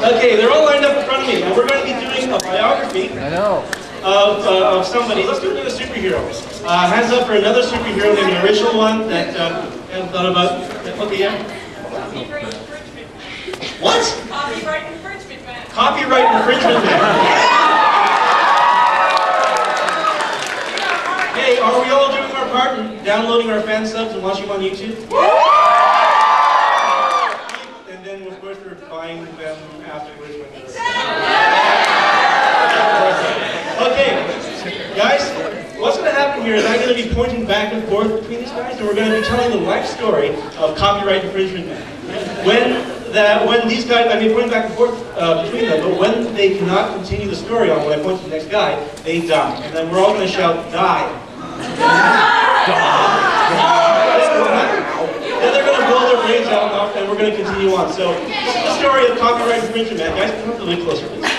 Okay, they're all lined up in front of me, and we're going to be doing a biography of somebody. Let's do another superhero. Hands up for another superhero, maybe an original one that I haven't thought about. Okay, yeah. What? Copyright infringement man. Copyright infringement man. Hey, are we all doing our part in downloading our fan subs and watching them on YouTube? And then, of course, we're buying them afterwards when they're... Okay, guys, what's going to happen here is I'm going to be pointing back and forth between these guys, and we're going to be telling the life story of copyright infringement man. When these guys, I mean, pointing back and forth between them, but when they cannot continue the story on, when I point to the next guy, they die. And then we're all going to shout, die. Then they're going to blow their brains out, and we're going to continue on. So, this is the story of copyright infringement man. Guys, come up a little closer, please.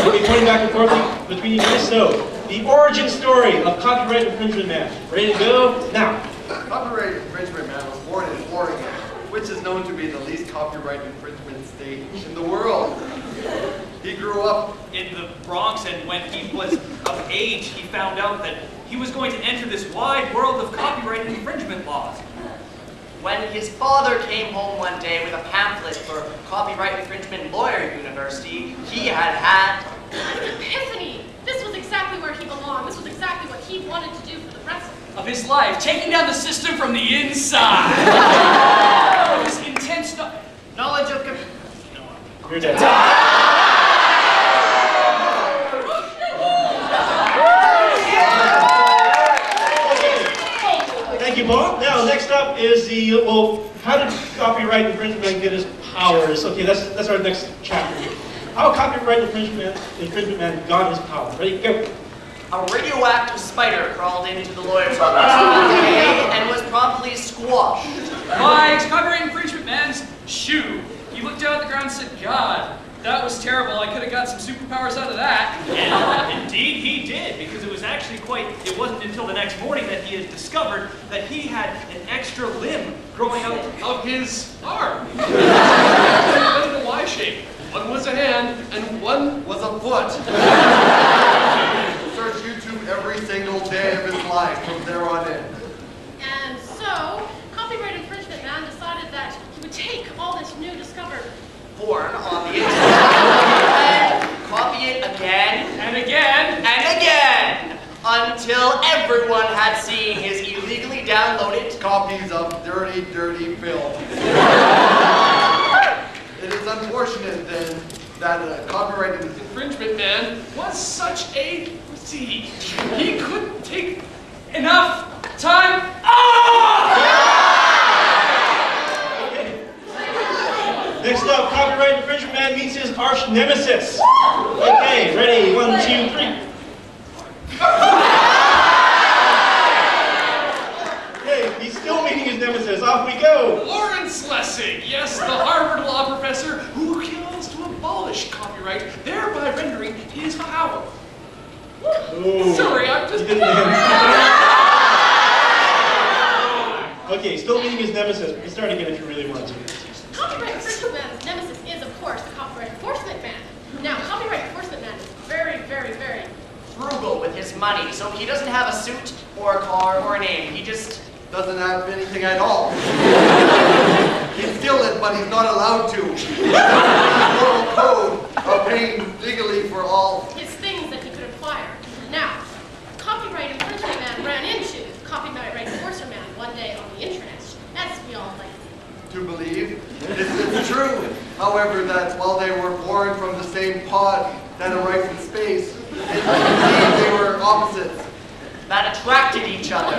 We'll be pointing back and forth between you guys. So, the origin story of copyright infringement man. Ready to go? Now. Copyright infringement man was born in Oregon, which is known to be the least copyright infringement state in the world. He grew up in the Bronx, and when he was of age, he found out that he was going to enter this wide world of copyright infringement laws. When his father came home one day with a pamphlet for Copyright Infringement Lawyer University, he had an epiphany! This was exactly where he belonged. This was exactly what he wanted to do for the rest of his life, taking down the system from the inside. His intense knowledge of... You're dead. Thank you, Bob. Now, next up is the, well, how did copyright infringement get his powers? Okay, that's our next chapter here. How copyright infringement man got his power. Ready, go. A radioactive spider crawled into the lawyer's office one day and was promptly squashed. By copyright infringement man's shoe. He looked down at the ground and said, God, that was terrible. I could have got some superpowers out of that. And indeed he did, because it was actually it wasn't until the next morning that he had discovered that he had an extra limb growing out of his arm. It was in a Y shape. One was a hand, and one was a foot. Search YouTube every single day of his life from there on in. And so, copyright infringement man decided that he would take all this new discovered born on the internet and copy it again and again and again until everyone had seen his illegally downloaded copies of dirty, dirty film. It is unfortunate then that copyright infringement man was such a he couldn't take enough time off! Next up, copyright infringement man meets his arch nemesis. Okay, ready? 1, 2, 3. Okay, he's still meeting his nemesis. Off we go. Lawrence Lessig, yes, the Harvard law professor who kills to abolish copyright, thereby rendering his power. Ooh. Sorry, I'm just... Okay, still meeting his nemesis. We can start again if you really want to. Copyright infringement man's nemesis is, of course, the copyright enforcement man. Now, copyright enforcement man is very, very, very frugal with his money, so he doesn't have a suit or a car or a name. He just doesn't have anything at all. He'd steal it, but he's not allowed to. Moral code of paying legally for all his things that he could acquire. Now, copyright infringement man ran into copyright enforcer man one day on the internet, as we all like to believe. It's true, however, that while they were born from the same pod that arrived from space, they were opposites that attracted each other.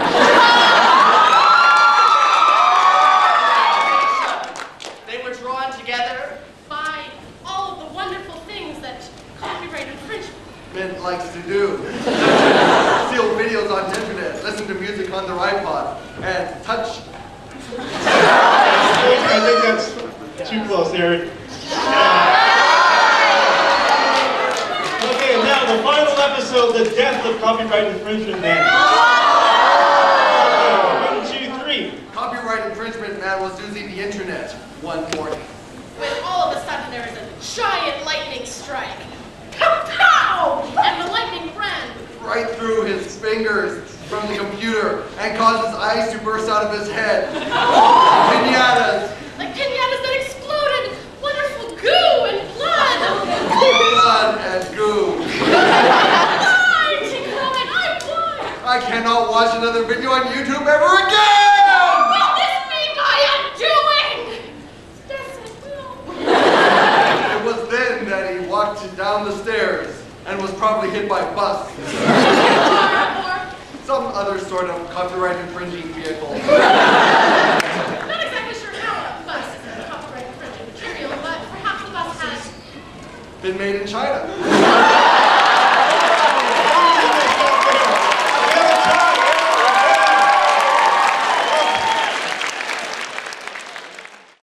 They were drawn together by all of the wonderful things that copyright infringement likes to do. Steal videos on the internet, listen to music on their iPod, and touch. I think that's too close there. Okay, now the final episode, the death of copyright infringement man. 1, 2, 3. Copyright infringement man was using the internet one morning. When all of a sudden there strike. Pow! And the lightning ran right through his fingers from the computer and caused his eyes to burst out of his head. Pinatas. like pinatas that exploded. Wonderful goo and blood. Blood and goo. Blind! He cried, I'm blind. I cannot watch another video on YouTube ever again! Will this be my undoing? Yes, it will. It was then that he walked down the stairs and was probably hit by a bus. Or Some other sort of copyright infringing vehicle. not exactly sure how a bus is a copyright infringing material, but perhaps the bus has Been made in China.